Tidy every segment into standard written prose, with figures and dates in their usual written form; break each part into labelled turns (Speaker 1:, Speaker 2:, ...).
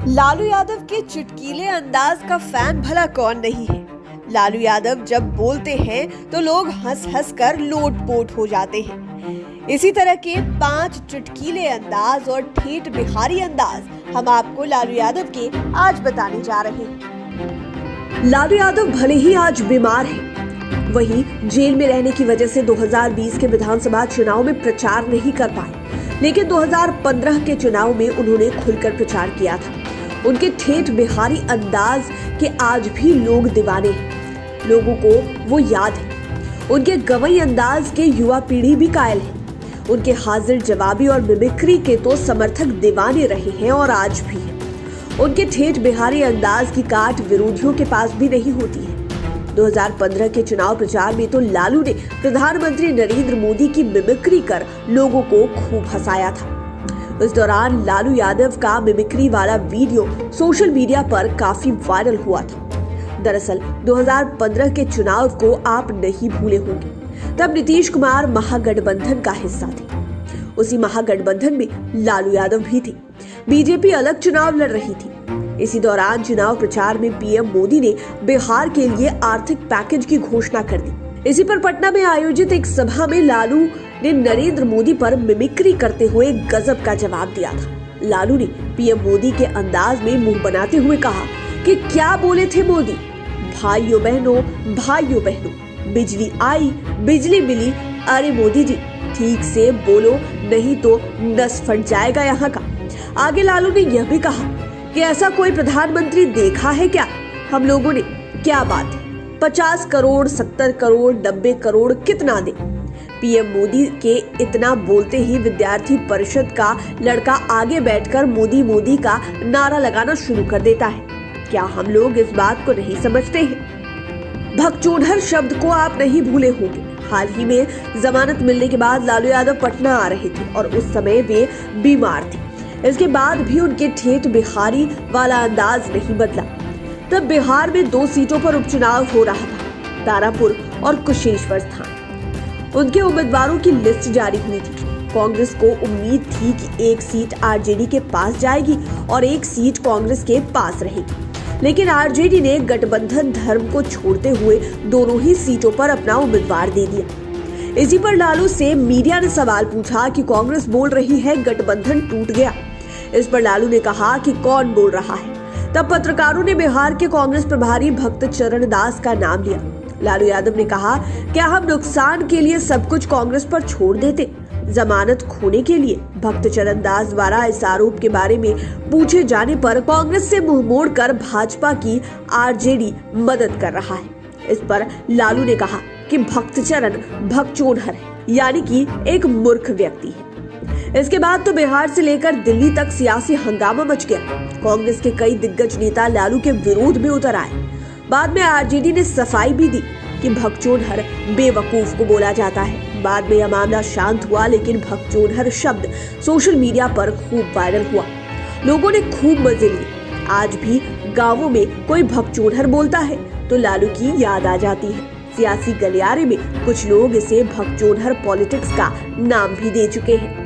Speaker 1: लालू यादव के चुटकीले अंदाज का फैन भला कौन नहीं है। लालू यादव जब बोलते हैं तो लोग हंस हंस कर लोटपोट हो जाते हैं। इसी तरह के 5 चुटकीले अंदाज और ठेठ बिहारी अंदाज हम आपको लालू यादव के आज बताने जा रहे हैं। लालू यादव भले ही आज बीमार हैं, वहीं जेल में रहने की वजह से 2020 के विधानसभा चुनाव में प्रचार नहीं कर पाए, लेकिन 2015 के चुनाव में उन्होंने खुलकर प्रचार किया था। उनके ठेठ बिहारी अंदाज के आज भी लोग दीवाने हैं, लोगों को वो याद है। उनके गवई अंदाज के युवा पीढ़ी भी कायल है। उनके हाजिर जवाबी और मिमिक्री के तो समर्थक दीवाने रहे हैं और आज भी हैं। उनके ठेठ बिहारी अंदाज की काट विरोधियों के पास भी नहीं होती है। 2015 के चुनाव प्रचार में तो लालू ने प्रधानमंत्री नरेंद्र मोदी की मिमिक्री कर लोगों को खूब हंसाया था। इस दौरान लालू यादव का मिमिक्री वाला वीडियो सोशल मीडिया पर काफी वायरल हुआ था। दरअसल 2015 के चुनाव को आप नहीं भूले होंगे, तब नीतीश कुमार महागठबंधन का हिस्सा थे। उसी महागठबंधन में लालू यादव भी थे। बीजेपी अलग चुनाव लड़ रही थी। इसी दौरान चुनाव प्रचार में पीएम मोदी ने बिहार के लिए आर्थिक पैकेज की घोषणा कर दी। इसी पर पटना में आयोजित एक सभा में लालू ने नरेंद्र मोदी पर मिमिक्री करते हुए गजब का जवाब दिया था। लालू ने पीएम मोदी के अंदाज में मुंह बनाते हुए कहा कि क्या बोले थे मोदी, भाइयों बहनों, बिजली आई, बिजली मिली। अरे मोदी जी, ठीक से बोलो, नहीं तो नस फट जाएगा यहाँ का। आगे लालू ने यह भी कहा कि ऐसा कोई प्रधानमंत्री देखा है क्या हम लोगों ने? क्या बात है, 50 करोड़, 70 करोड़, 90 करोड़, कितना दे? पीएम मोदी के इतना बोलते ही विद्यार्थी परिषद का लड़का आगे बैठकर मोदी मोदी का नारा लगाना शुरू कर देता है। क्या हम लोग इस बात को नहीं समझते हैं? भगचोदर शब्द को आप नहीं भूले होंगे। हाल ही में जमानत मिलने के बाद लालू यादव पटना आ रहे थे और उस समय वे बीमार थे। इसके बाद भी उनके ठेठ बिहारी वाला अंदाज नहीं बदला। तब बिहार में 2 सीटों पर उपचुनाव हो रहा था, तारापुर और कुशेश्वर स्थान। उनके उम्मीदवारों की लिस्ट जारी हुई थी। कांग्रेस को उम्मीद थी कि 1 सीट आरजेडी के पास जाएगी और 1 सीट कांग्रेस के पास रहेगी, लेकिन आरजेडी ने गठबंधन धर्म को छोड़ते हुए दोनों ही सीटों पर अपना उम्मीदवार दे दिया। इसी पर लालू से मीडिया ने सवाल पूछा कि कांग्रेस बोल रही है गठबंधन टूट गया। इस पर लालू ने कहा कि कौन बोल रहा है। तब पत्रकारों ने बिहार के कांग्रेस प्रभारी भक्त चरण दास का नाम लिया। लालू यादव ने कहा, क्या हम नुकसान के लिए सब कुछ कांग्रेस पर छोड़ देते, जमानत खोने के लिए? भक्त चरण दास द्वारा इस आरोप के बारे में पूछे जाने पर कांग्रेस से मुंह मोड़कर भाजपा की आरजेडी मदद कर रहा है। इस पर लालू ने कहा कि भक्त चरण भगचोदर है, यानी कि एक मूर्ख व्यक्ति है। इसके बाद तो बिहार से लेकर दिल्ली तक सियासी हंगामा मच गया। कांग्रेस के कई दिग्गज नेता लालू के विरोध में उतर आए। बाद में आरजेडी ने सफाई भी दी कि भगचोदर बेवकूफ को बोला जाता है। बाद में यह मामला शांत हुआ, लेकिन भगचोदर शब्द सोशल मीडिया पर खूब वायरल हुआ। लोगों ने खूब मजे लिए। आज भी गांवों में कोई भगचोदर बोलता है तो लालू की याद आ जाती है। सियासी गलियारे में कुछ लोग इसे भगचोदर पॉलिटिक्स का नाम भी दे चुके हैं।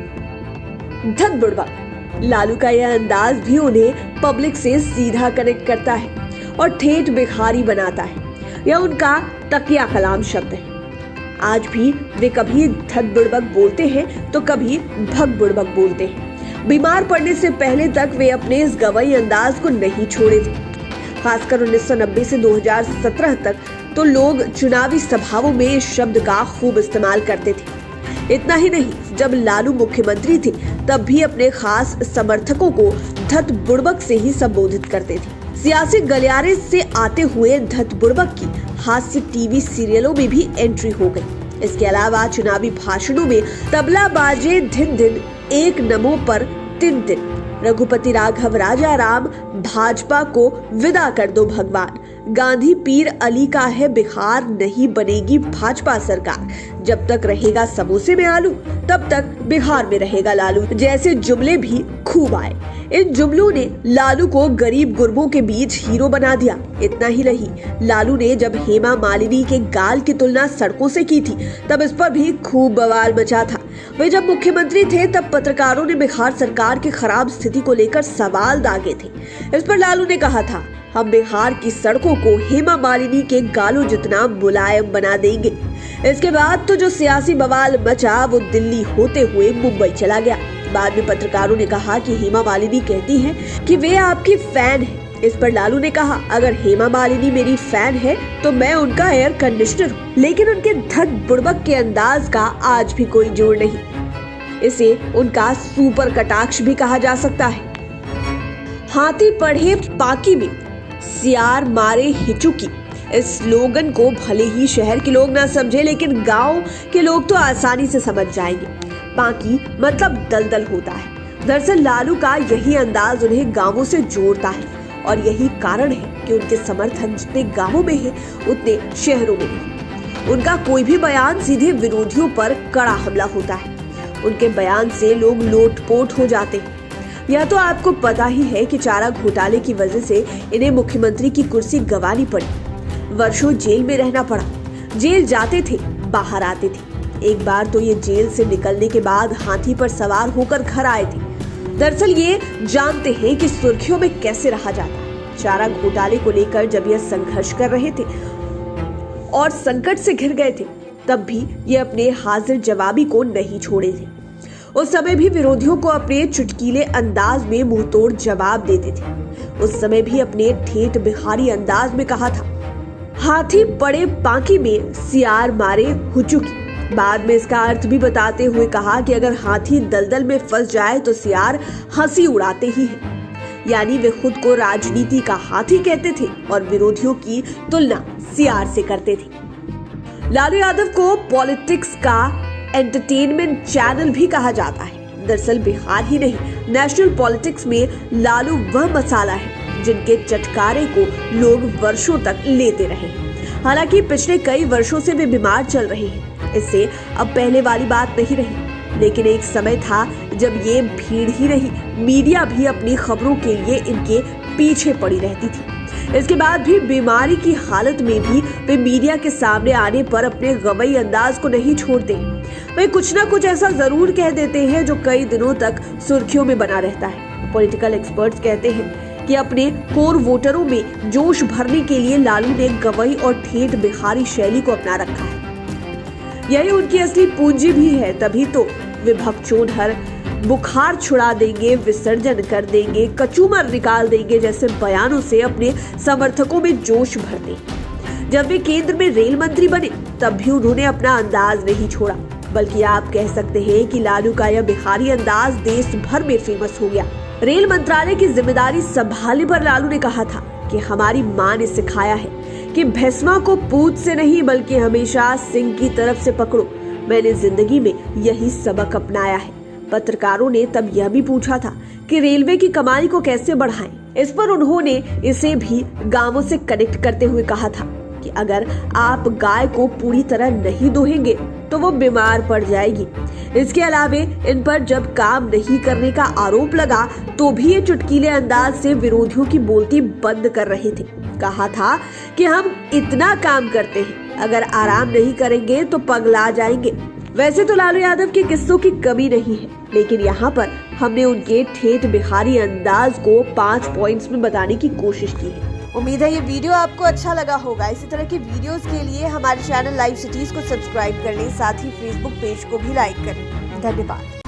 Speaker 1: धत बुड़बक। लालू का यह अंदाज भी उन्हें पब्लिक से सीधा कनेक्ट करता है और ठेठ बिहारी बनाता है। यह उनका तकिया कलाम शब्द है। आज भी वे कभी धत बुड़बक बोलते हैं तो कभी भग बुड़बक बोलते हैं। बीमार पड़ने से पहले तक वे अपने इस गवई अंदाज को नहीं छोड़े थे। खासकर 1990 से 2017 तक तो लोग चुनावी सभाओं में इस शब्द का खूब इस्तेमाल करते थे। इतना ही नहीं, जब लालू मुख्यमंत्री थे तब भी अपने खास समर्थकों को धत बुड़बक से ही संबोधित करते थे। सियासी गलियारे से आते हुए धत बुड़बक की हास्य टीवी सीरियलों में भी एंट्री हो गई। इसके अलावा चुनावी भाषणों में तबला बाजे धिन धिन, एक नमो पर तिन तिन, रघुपति राघव राजा राम, भाजपा को विदा कर दो भगवान, गांधी पीर अली का है बिहार, नहीं बनेगी भाजपा सरकार, जब तक रहेगा समोसे में आलू तब तक बिहार में रहेगा लालू, जैसे जुमले भी खूब आए। इन जुमलों ने लालू को गरीब गुरबों के बीच हीरो बना दिया। इतना ही नहीं, लालू ने जब हेमा मालिनी के गाल की तुलना सड़कों से की थी तब इस पर भी खूब बवाल मचा था। वे जब मुख्यमंत्री थे तब पत्रकारों ने बिहार सरकार की खराब स्थिति को लेकर सवाल दागे थे। इस पर लालू ने कहा था, हम बिहार की सड़कों को हेमा मालिनी के गालों जितना मुलायम बना देंगे। इसके बाद तो जो सियासी बवाल मचा वो दिल्ली होते हुए मुंबई चला गया। बाद में पत्रकारों ने कहा कि हेमा मालिनी कहती हैं कि वे आपकी फैन है। इस पर लालू ने कहा, अगर हेमा मालिनी मेरी फैन है तो मैं उनका एयर कंडीशनर हूँ। लेकिन उनके धक बुड़बक के अंदाज का आज भी कोई जोड़ नहीं। इसे उनका सुपर कटाक्ष भी कहा जा सकता है। हाथी पढ़े पाकी में सियार मारे हिचुकी, इस स्लोगन को भले ही शहर के लोग ना समझे लेकिन गांव के लोग तो आसानी से समझ जाएंगे। पाकी मतलब दलदल होता है। दरअसल लालू का यही अंदाज उन्हें गांवों से जोड़ता है और यही कारण है कि उनके समर्थक जितने गांवों में हैं उतने शहरों में नहीं। उनका कोई भी बयान सीधे विरोधियों पर कड़ा हमला होता है। उनके बयान से लोग लोटपोट हो जाते हैं। यह तो आपको पता ही है कि चारा घोटाले की वजह से इन्हें मुख्यमंत्री की कुर्सी गंवानी पड़ी। वर्षों जेल में रहना पड़ा। जेल जाते थे, बाहर आते थे। एक बार तो ये जेल से निकलने के बाद हाथी पर सवार होकर घर आए थे। दरअसल ये जानते हैं कि सुर्खियों में कैसे रहा जाता है। चारा घोटाले को लेकर जब यह संघर्ष कर रहे थे और संकट से घिर गए थे, तब भी ये अपने हाजिर जवाबी को नहीं छोड़े थे। उस समय भी विरोधियों को अपने चुटकीले अंदाज में मुंहतोड़ जवाब देते थे। उस समय भी अपने ठेठ बिहारी अंदाज में कहा था, हाथी पड़े पाकी में सियार मारे हुचुकी। बाद में इसका अर्थ भी बताते हुए कहा कि अगर हाथी दलदल में फंस जाए तो सियार हंसी उड़ाते ही हैं। यानी वे खुद को राजनीति का हाथी कहते थे और विरोधियों की तुलना सियार से करते थे। लालू यादव को पॉलिटिक्स का एंटरटेनमेंट चैनल भी कहा जाता है। दरअसल बिहार ही नहीं, नेशनल पॉलिटिक्स में लालू वह मसाला है जिनके चटकारे को लोग वर्षों तक लेते रहे। हालांकि पिछले कई वर्षों से वे बीमार चल रहे हैं। इससे अब पहले वाली बात नहीं रही, लेकिन एक समय था जब ये भीड़ ही रही, मीडिया भी अपनी खबरों के लिए इनके पीछे पड़ी रहती थी। इसके बाद भी बीमारी की हालत में भी वे मीडिया के सामने आने पर अपने गवई अंदाज को नहीं छोड़ते। वे कुछ ना कुछ ऐसा जरूर कह देते हैं जो कई दिनों तक सुर्खियों में बना रहता है। पॉलिटिकल एक्सपर्ट्स कहते हैं कि अपने कोर वोटरों में जोश भरने के लिए लालू ने गवई और ठेठ बिहारी शैली को अपना रखा है। यही उनकी असली पूंजी भी है। तभी तो वे भगचोदर, बुखार छुड़ा देंगे, विसर्जन कर देंगे, कचूमर निकाल देंगे जैसे बयानों से अपने समर्थकों में जोश भरते। जब वे केंद्र में रेल मंत्री बने तब भी उन्होंने अपना अंदाज नहीं छोड़ा, बल्कि आप कह सकते हैं कि लालू का यह बिहारी अंदाज देश भर में फेमस हो गया। रेल मंत्रालय की जिम्मेदारी संभालने पर लालू ने कहा था कि हमारी मां ने सिखाया है कि भैंसमा को पूंछ से नहीं बल्कि हमेशा सिंह की तरफ से पकड़ो। मैंने जिंदगी में यही सबक अपनाया है। पत्रकारों ने तब यह भी पूछा था कि रेलवे की कमाई को कैसे बढ़ाएं। इस पर उन्होंने इसे भी गांवों से कनेक्ट करते हुए कहा था कि अगर आप गाय को पूरी तरह नहीं दोहेंगे तो वो बीमार पड़ जाएगी। इसके अलावे इन पर जब काम नहीं करने का आरोप लगा तो भी ये चुटकीले अंदाज से विरोधियों की बोलती बंद कर रहे थे। कहा था कि हम इतना काम करते हैं, अगर आराम नहीं करेंगे तो पगला जाएंगे। वैसे तो लालू यादव के किस्सों की कमी नहीं है, लेकिन यहाँ पर हमने उनके ठेठ बिहारी अंदाज को 5 पॉइंट्स में बताने की कोशिश की है। उम्मीद है ये वीडियो आपको अच्छा लगा होगा। इसी तरह की वीडियोस के लिए हमारे चैनल लाइव सिटीज को सब्सक्राइब कर लें, साथ ही फेसबुक पेज को भी लाइक करें। धन्यवाद।